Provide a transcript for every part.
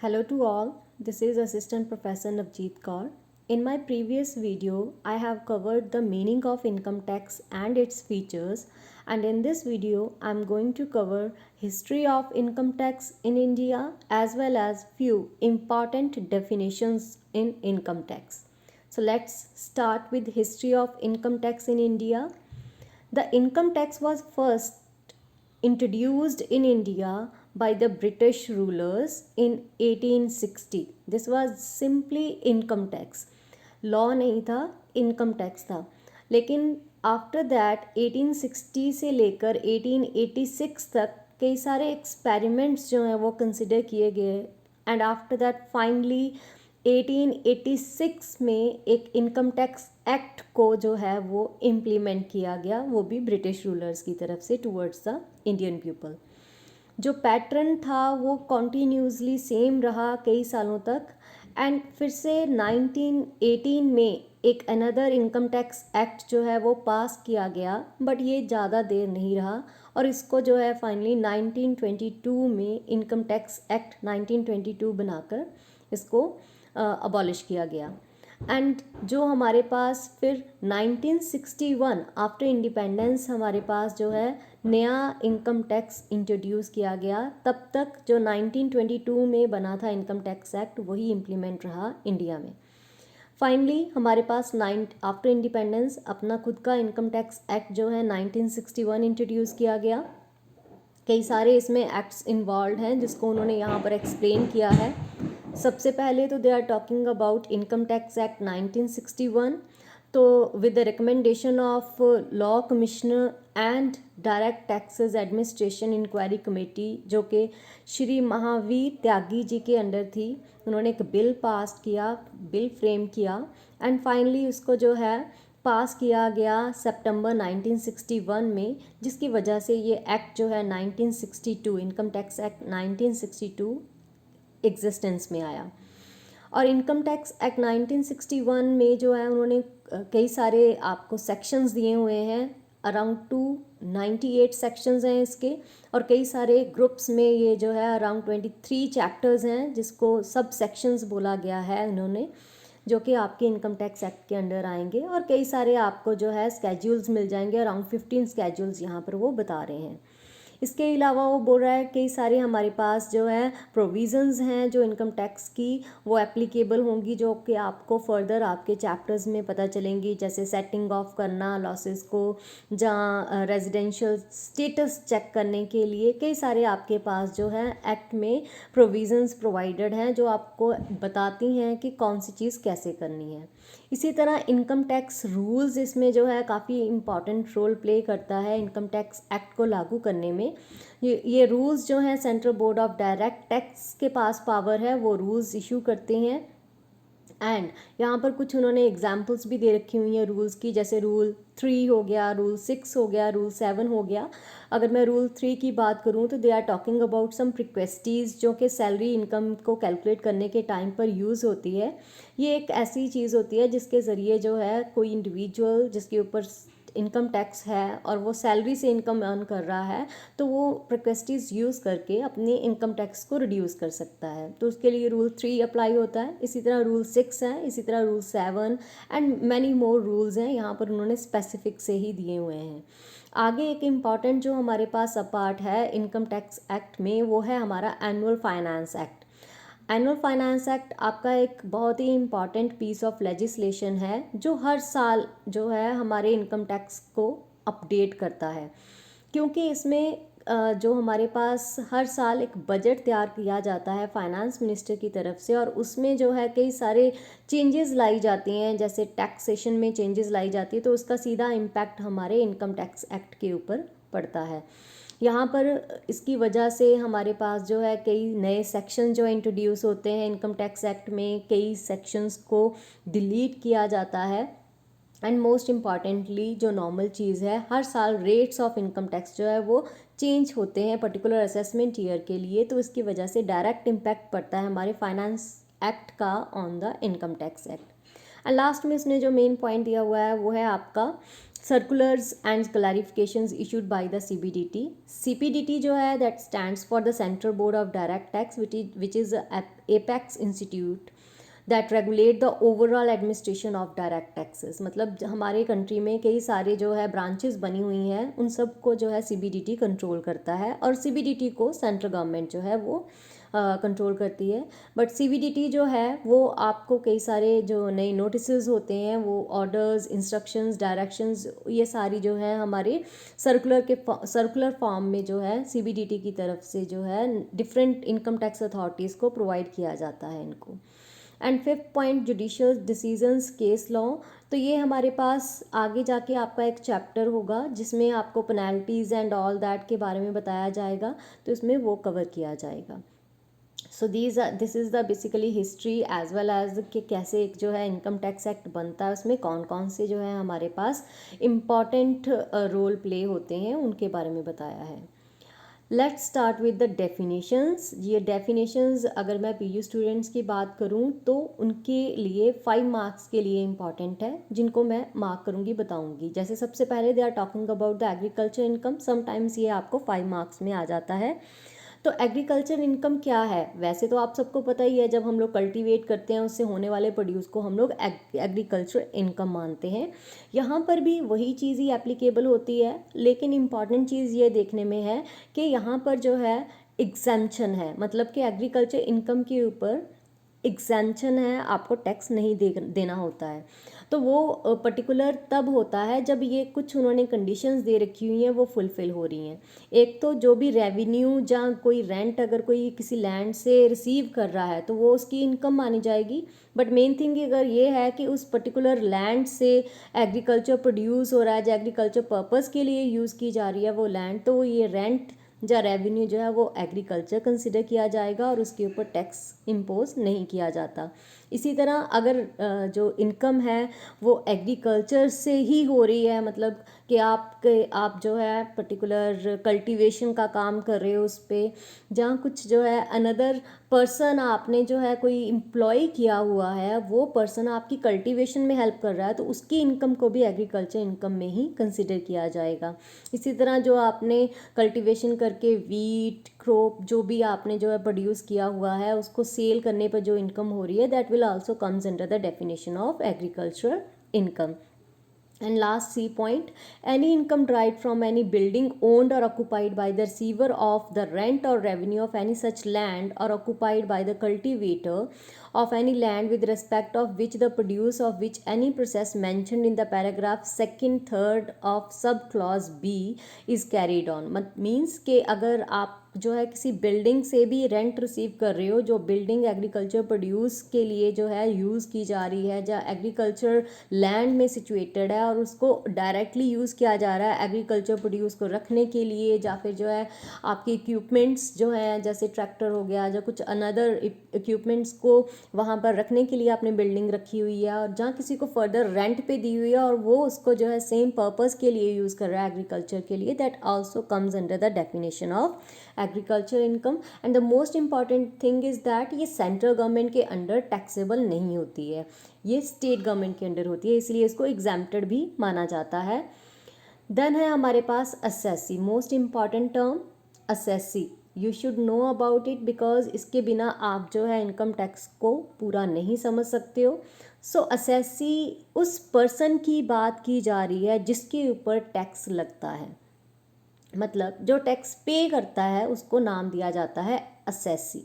Hello to all, this is Assistant Professor Navjeet Kaur. In my previous video, I have covered the meaning of income tax and its features, and in this video, I am going to cover history of income tax in India as well as few important definitions in income tax. So let's start with history of income tax in India. The income tax was first introduced in India by the British rulers in 1860. This was simply income tax. Law नहीं था, income tax था. लेकिन after that 1860 से लेकर 1886 तक कई सारे experiments जो हैं वो कंसिडर किए गए एंड आफ्टर दैट फाइनली 1886 में एक इनकम टैक्स एक्ट को जो है वो इम्प्लीमेंट किया गया, वो भी ब्रिटिश रूलर्स की तरफ से टूवर्ड्स द इंडियन पीपल. जो पैटर्न था वो कॉन्टीन्यूसली सेम रहा कई सालों तक एंड फिर से 1918 में एक अनदर इनकम टैक्स एक्ट जो है वो पास किया गया, बट ये ज़्यादा देर नहीं रहा और इसको जो है फाइनली 1922 में इनकम टैक्स एक्ट 1922 बनाकर इसको अबॉलिश किया गया. एंड जो हमारे पास फिर 1961 आफ्टर इंडिपेंडेंस हमारे पास जो है नया इनकम टैक्स इंट्रोड्यूस किया गया. तब तक जो 1922 में बना था इनकम टैक्स एक्ट वही इम्प्लीमेंट रहा इंडिया में. फाइनली हमारे पास आफ्टर इंडिपेंडेंस अपना खुद का इनकम टैक्स एक्ट जो है 1961 इंट्रोड्यूस किया गया. कई सारे इसमें एक्ट्स इन्वॉल्व हैं जिसको उन्होंने यहाँ पर एक्सप्लेन किया है. सबसे पहले तो they are talking about income tax act 1961. तो with the recommendation of law commissioner and direct taxes administration inquiry committee जो कि श्री महावीर त्यागी जी के अंडर थी, उन्होंने एक बिल पास किया, बिल फ्रेम किया एंड फाइनली उसको जो है पास किया गया सितंबर 1961 में, जिसकी वजह से ये एक्ट जो है 1962 इनकम टैक्स एक्ट 1962 एग्जिस्टेंस में आया. और इनकम टैक्स एक्ट 1961 में जो है उन्होंने कई सारे आपको सेक्शंस दिए हुए हैं. अराउंड 298 सेक्शंस हैं इसके और कई सारे ग्रुप्स में ये जो है अराउंड 23 चैप्टर्स हैं जिसको सब सेक्शंस बोला गया है उन्होंने, जो कि आपके इनकम टैक्स एक्ट के अंडर आएंगे. और कई सारे आपको जो है स्केड्यूल्स मिल जाएंगे, अराउंड 15 स्केड्यूल्स यहाँ पर वो बता रहे हैं. इसके अलावा वो बोल रहा है कई सारे हमारे पास जो है प्रोविज़न्स हैं जो इनकम टैक्स की वो एप्लीकेबल होंगी, जो कि आपको फर्दर आपके चैप्टर्स में पता चलेंगी, जैसे सेटिंग ऑफ करना लॉसेस को, जहाँ रेजिडेंशियल स्टेटस चेक करने के लिए कई सारे आपके पास जो है एक्ट में प्रोविज़न्स प्रोवाइडेड हैं जो आपको बताती हैं कि कौन सी चीज़ कैसे करनी है. इसी तरह इनकम टैक्स रूल्स इसमें जो है काफ़ी इम्पॉर्टेंट रोल प्ले करता है इनकम टैक्स एक्ट को लागू करने में. ये रूल्स जो हैं central board of direct tax के पास पावर है, वो रूल्स इशू करते हैं. एंड यहाँ पर कुछ उन्होंने एग्जाम्पल्स भी दे रखी हुई हैं रूल्स की, जैसे रूल 3 हो गया, रूल 6 हो गया, रूल 7 हो गया. अगर मैं रूल 3 की बात करूँ तो they are talking about some prerequisites जो कि सैलरी इनकम को कैलकुलेट करने के टाइम पर यूज़ होती है. ये एक ऐसी चीज़ होती है जिसके ज़रिए जो है कोई इंडिविजुअल जिसके ऊपर इनकम टैक्स है और वो सैलरी से इनकम अर्न कर रहा है तो वो प्रिक्वेस्टीज यूज़ करके अपने इनकम टैक्स को रिड्यूस कर सकता है. तो उसके लिए रूल 3 अप्लाई होता है. इसी तरह रूल 6 है, इसी तरह rule 7 and many more rules हैं यहाँ पर उन्होंने स्पेसिफिक से ही दिए हुए हैं. आगे एक इम्पॉर्टेंट जो हमारे पास पार्ट है इनकम टैक्स एक्ट में वो है हमारा annual finance act. Annual finance act आपका एक बहुत ही इम्पॉर्टेंट पीस ऑफ लेजिस्लेशन है जो हर साल जो है हमारे इनकम टैक्स को अपडेट करता है, क्योंकि इसमें जो हमारे पास हर साल एक बजट तैयार किया जाता है फाइनेंस मिनिस्टर की तरफ से और उसमें जो है कई सारे चेंजेस लाई जाती हैं, जैसे टैक्सेशन में चेंजेस लाई जाती है तो उसका सीधा इम्पैक्ट हमारे इनकम टैक्स एक्ट के ऊपर पड़ता है. यहाँ पर इसकी वजह से हमारे पास जो है कई नए सेक्शन जो इंट्रोड्यूस होते हैं इनकम टैक्स एक्ट में, कई सेक्शंस को डिलीट किया जाता है. एंड मोस्ट इम्पॉर्टेंटली जो नॉर्मल चीज़ है, हर साल रेट्स ऑफ इनकम टैक्स जो है वो चेंज होते हैं पर्टिकुलर असेसमेंट ईयर के लिए, तो इसकी वजह से डायरेक्ट इम्पैक्ट पड़ता है हमारे फाइनेंस एक्ट का on the income tax act. And last में इसने जो मेन पॉइंट दिया हुआ है वो है आपका circulars and clarifications issued by the CBDT. CPDT जो है that stands for the central board of direct tax which is apex institute that regulate the overall administration of direct taxes. मतलब हमारे कंट्री में कई सारे जो है ब्रांचेस बनी हुई हैं, उन सब को जो है सीबीडीटी कंट्रोल करता है, और सीबीडीटी को सेंट्रल गवर्नमेंट जो है वो कंट्रोल करती है. बट सीबीडीटी जो है वो आपको कई सारे जो नए नोटिसेस होते हैं, वो ऑर्डर्स, इंस्ट्रक्शंस, डायरेक्शंस, ये सारी जो है हमारे सर्कुलर फॉर्म में जो है सीबीडीटी की तरफ से जो है डिफरेंट इनकम टैक्स अथॉरिटीज़ को प्रोवाइड किया जाता है इनको. And fifth point, judicial decisions, case law. तो ये हमारे पास आगे जाके आपका एक चैप्टर होगा जिसमें आपको पेनल्टीज़ एंड ऑल दैट के बारे में बताया जाएगा, तो इसमें वो कवर किया जाएगा. So this is the basically history as well as कि कैसे एक जो है इनकम टैक्स एक्ट बनता है, उसमें कौन कौन से जो है हमारे पास इम्पॉर्टेंट रोल प्ले होते हैं, उनके बारे में बताया है. Let's start with the definitions. ये डेफिनेशंस अगर मैं पीयू स्टूडेंट्स की बात करूं तो उनके लिए 5 मार्क्स के लिए इंपॉर्टेंट है, जिनको मैं मार्क करूंगी, बताऊंगी. जैसे सबसे पहले they are talking about the agriculture income. Sometimes ये आपको 5 मार्क्स में आ जाता है. तो एग्रीकल्चर इनकम क्या है? वैसे तो आप सबको पता ही है, जब हम लोग कल्टीवेट करते हैं उससे होने वाले प्रोड्यूस को हम लोग एग्रीकल्चर इनकम मानते हैं. यहाँ पर भी वही चीज़ ही एप्लीकेबल होती है, लेकिन इम्पॉर्टेंट चीज़ ये देखने में है कि यहाँ पर जो है एग्जेम्पशन है, मतलब कि एग्रीकल्चर इनकम के ऊपर एग्जेम्पशन है, आपको टैक्स नहीं देना होता है. तो वो पर्टिकुलर तब होता है जब ये कुछ उन्होंने कंडीशंस दे रखी हुई हैं वो फुलफ़िल हो रही हैं. एक तो जो भी रेवेन्यू या कोई रेंट अगर कोई किसी लैंड से रिसीव कर रहा है तो वो उसकी इनकम मानी जाएगी. बट मेन थिंग अगर ये है कि उस पर्टिकुलर लैंड से एग्रीकल्चर प्रोड्यूस हो रहा है, जो एग्रीकल्चर पर्पज़ के लिए यूज़ की जा रही है वो लैंड, तो ये रेंट या रेवेन्यू जो है वो एग्रीकल्चर कंसिडर किया जाएगा और उसके ऊपर टैक्स इम्पोज नहीं किया जाता. इसी तरह अगर जो इनकम है वो एग्रीकल्चर से ही हो रही है, मतलब कि आप जो है पर्टिकुलर कल्टीवेशन का काम कर रहे हो उस पर, जहाँ कुछ जो है अनदर पर्सन आपने जो है कोई एम्प्लॉय किया हुआ है, वो पर्सन आपकी कल्टीवेशन में हेल्प कर रहा है, तो उसकी इनकम को भी एग्रीकल्चर इनकम में ही कंसिडर किया जाएगा. इसी तरह जो आपने कल्टीवेशन करके वीट क्रॉप जो भी आपने जो है प्रोड्यूस किया हुआ है उसको सेल करने पर जो इनकम हो रही है, that will also comes under the definition of agriculture income. And last C point, any income derived from any building owned or occupied by the receiver of the rent or revenue of any such land or occupied by the cultivator of any land with respect of which the produce of which any process mentioned in the paragraph 2nd 3rd of sub clause B is carried on. Means कि अगर आप जो है किसी building से भी rent receive कर रहे हो, जो बिल्डिंग एग्रीकल्चर प्रोड्यूस के लिए जो है यूज़ की जा रही है, जहाँ एग्रीकल्चर लैंड में सिचुएटेड है और उसको डायरेक्टली यूज़ किया जा रहा है एग्रीकल्चर प्रोड्यूस को रखने के लिए, या फिर जो है आपके इक्विपमेंट्स जो हैं जैसे ट्रैक्टर हो गया या कुछ अनदर इक्विपमेंट्स को वहाँ पर रखने के लिए आपने बिल्डिंग रखी हुई है, और जहाँ किसी को फर्दर रेंट पे दी हुई है और वो उसको जो है सेम पर्पज़ के लिए यूज़ कर रहा है एग्रीकल्चर के लिए, that also comes under the definition of agriculture income. And the most important thing is that ये सेंट्रल गवर्नमेंट के अंडर टैक्सेबल नहीं होती है, ये स्टेट गवर्नमेंट के अंडर होती है, इसलिए इसको एग्जेम्प्टेड भी माना जाता है. देन है हमारे पास assessee, most important term assessee. You should know about it because इसके बिना आप जो है इनकम टैक्स को पूरा नहीं समझ सकते हो. सो असेसी उस पर्सन की बात की जा रही है जिसके ऊपर टैक्स लगता है, मतलब जो टैक्स पे करता है उसको नाम दिया जाता है असेसी.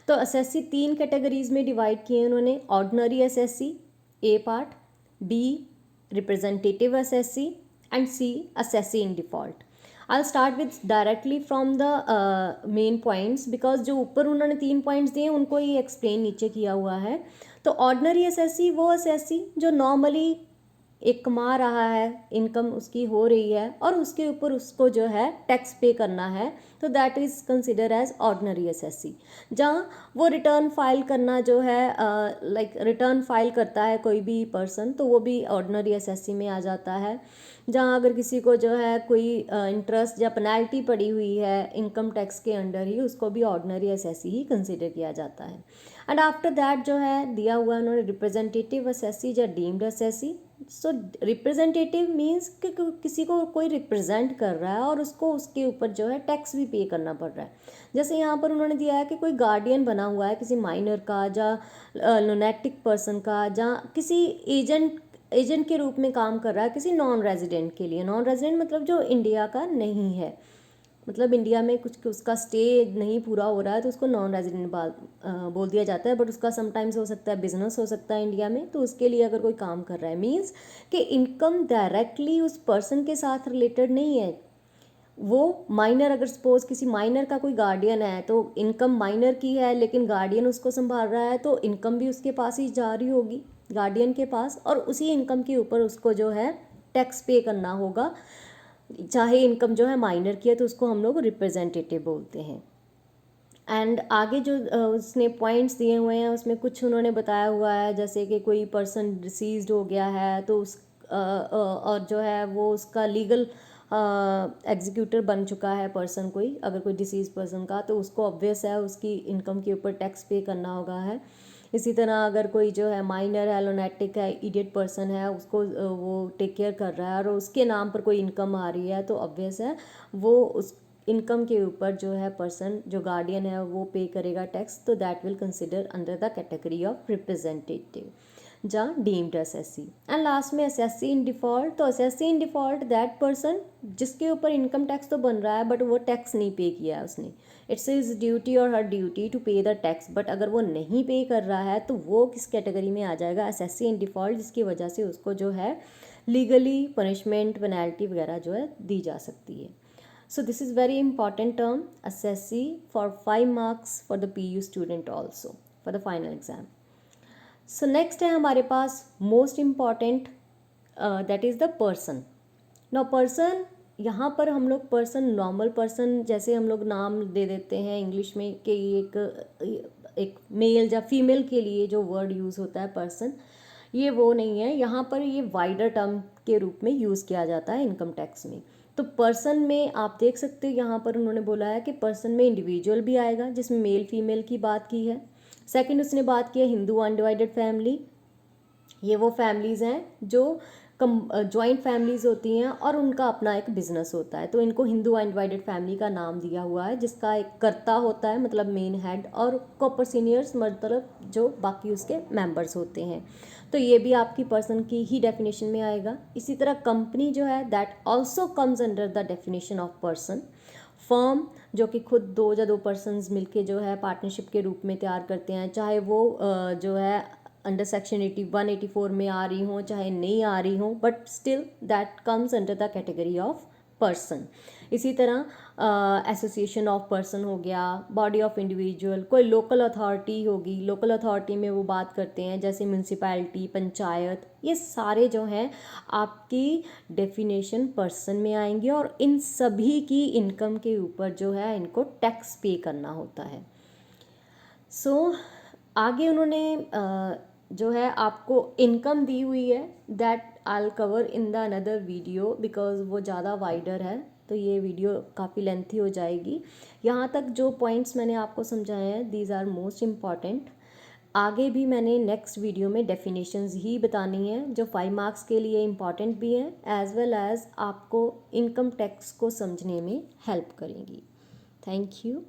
तो असेसी 3 कैटेगरीज में डिवाइड किए उन्होंने. Ordinary assessee A part, B representative assessee and C assessee in default. I start with directly from the main points because जो ऊपर उन्होंने 3 पॉइंट्स दिए उनको ही एक्सप्लेन नीचे किया हुआ है. तो ऑर्डिनरी असेसी वो असेसी जो नॉर्मली एक कमा रहा है, इनकम उसकी हो रही है और उसके ऊपर उसको जो है टैक्स पे करना है, तो that is consider as ordinary assessee. जहाँ वो रिटर्न फाइल करना जो है लाइक रिटर्न फाइल करता है कोई भी पर्सन, तो वो भी ऑर्डिनरी असेसी में आ जाता है. जहाँ अगर किसी को जो है कोई इंटरेस्ट या पेनल्टी पड़ी हुई है इनकम टैक्स के अंडर ही, उसको भी ऑर्डिनरी असेसी ही कंसिडर किया जाता है. एंड आफ्टर दैट जो है दिया हुआ उन्होंने रिप्रेजेंटेटिव असेसी या डीम्ड असेसी. सो रिप्रेजेंटेटिव मीन्स कि किसी को कोई रिप्रेजेंट कर रहा है और उसको उसके ऊपर जो है टैक्स भी पे करना पड़ रहा है। जैसे यहाँ पर उन्होंने दिया है कि कोई गार्डियन बना हुआ है किसी माइनर का, या लुनेटिक पर्सन का, या किसी एजेंट के रूप में काम कर रहा है किसी नॉन रेजिडेंट के लिए। नॉन रेजिडेंट मतलब जो इंडिया का नहीं है, मतलब इंडिया में कुछ उसका स्टे नहीं पूरा हो रहा है तो उसको नॉन रेजिडेंट बोल दिया जाता है। बट उसका समटाइम्स हो सकता है बिजनेस हो सकता है इंडिया में, तो उसके लिए अगर कोई काम कर रहा है मीन्स कि इनकम डायरेक्टली उस पर्सन के साथ रिलेटेड नहीं है। वो माइनर, अगर सपोज किसी माइनर का कोई गार्डियन है तो इनकम माइनर की है, लेकिन गार्डियन उसको संभाल रहा है तो इनकम भी उसके पास ही जा रही होगी गार्डियन के पास, और उसी इनकम के ऊपर उसको जो है टैक्स पे करना होगा। चाहे इनकम जो है माइनर की है तो उसको हम लोग रिप्रेजेंटेटिव बोलते हैं। एंड आगे जो उसने पॉइंट्स दिए हुए हैं उसमें कुछ उन्होंने बताया हुआ है, जैसे कि कोई पर्सन डिसीज्ड हो गया है तो उस और जो है वो उसका लीगल एग्जीक्यूटर बन चुका है पर्सन, कोई अगर कोई डिसीज पर्सन का, तो उसको ऑब्वियस है उसकी इनकम के ऊपर टैक्स पे करना होगा है। इसी तरह अगर कोई जो है माइनर है, लोनेटिक है, इडियट पर्सन है, उसको वो टेक केयर कर रहा है और उसके नाम पर कोई इनकम आ रही है तो ऑब्वियस है वो उस इनकम के ऊपर जो है पर्सन जो गार्डियन है वो पे करेगा टैक्स। तो that will consider under the category of representative जहाँ डीम्ड एसएससी। एंड लास्ट में एसएससी इन डिफ़ॉल्ट। तो assessee in default that person जिसके ऊपर इनकम टैक्स तो बन रहा है बट वो टैक्स नहीं पे किया है उसने। इट्स इज ड्यूटी और हर ड्यूटी टू पे द टैक्स, बट अगर वो नहीं पे कर रहा है तो वो किस कैटेगरी में आ जाएगा, एसएससी इन डिफ़ॉल्ट, जिसकी वजह से उसको जो है लीगली पनिशमेंट पेनल्टी वगैरह जो है दी जा सकती है। So this is very important term, assessee, for 5 marks for the PU student also for the final exam. So next है हमारे पास most important that is the person. Now person, यहाँ पर हम लोग पर्सन नॉर्मल पर्सन जैसे हम लोग नाम दे देते हैं इंग्लिश में कि एक मेल या फीमेल के लिए जो वर्ड यूज़ होता है पर्सन, ये वो नहीं है। यहाँ पर ये वाइडर टर्म के रूप में यूज़ किया जाता है इनकम टैक्स में। तो पर्सन में आप देख सकते हो यहाँ पर उन्होंने बोला है कि पर्सन में इंडिविजुअल भी आएगा जिसमें मेल फीमेल की बात की है। सेकंड उसने बात की है हिंदू अनडिवाइडेड फैमिली। ये वो फैमिलीज़ हैं जो जॉइंट फैमिलीज़ होती हैं और उनका अपना एक बिजनेस होता है, तो इनको हिंदू अनडिवाइडेड फैमिली का नाम दिया हुआ है, जिसका एक कर्ता होता है मतलब मेन हेड, और कॉपर सीनियर्स मतलब जो बाकी उसके मेंबर्स होते हैं। तो ये भी आपकी पर्सन की ही डेफिनेशन में आएगा। इसी तरह कंपनी जो है that also comes under the definition of person. Firm जो कि खुद दो या दो पर्सनस मिलके जो है पार्टनरशिप के रूप में तैयार करते हैं, चाहे वो जो है अंडर सेक्शन 184 में आ रही हों चाहे नहीं आ रही हों, but still that comes under the category of person. इसी तरह एसोसिएशन ऑफ पर्सन हो गया, बॉडी ऑफ इंडिविजुअल, कोई लोकल अथॉरिटी होगी, लोकल अथॉरिटी में वो बात करते हैं जैसे म्यूनसिपैलिटी, पंचायत, ये सारे जो हैं आपकी डेफिनेशन पर्सन में आएंगे और इन सभी की इनकम के ऊपर जो है इनको टैक्स पे करना होता है। सो आगे उन्होंने जो है आपको इनकम दी हुई है, that I will cover in the another video because वो ज़्यादा वाइडर है तो ये वीडियो काफ़ी लेंथी हो जाएगी। यहाँ तक जो पॉइंट्स मैंने आपको समझाए हैं दीज आर मोस्ट इम्पॉर्टेंट। आगे भी मैंने नेक्स्ट वीडियो में डेफिनेशंस ही बतानी है जो 5 मार्क्स के लिए इम्पॉर्टेंट भी हैं एज वेल एज आपको इनकम टैक्स को समझने में हेल्प करेंगी। Thank you.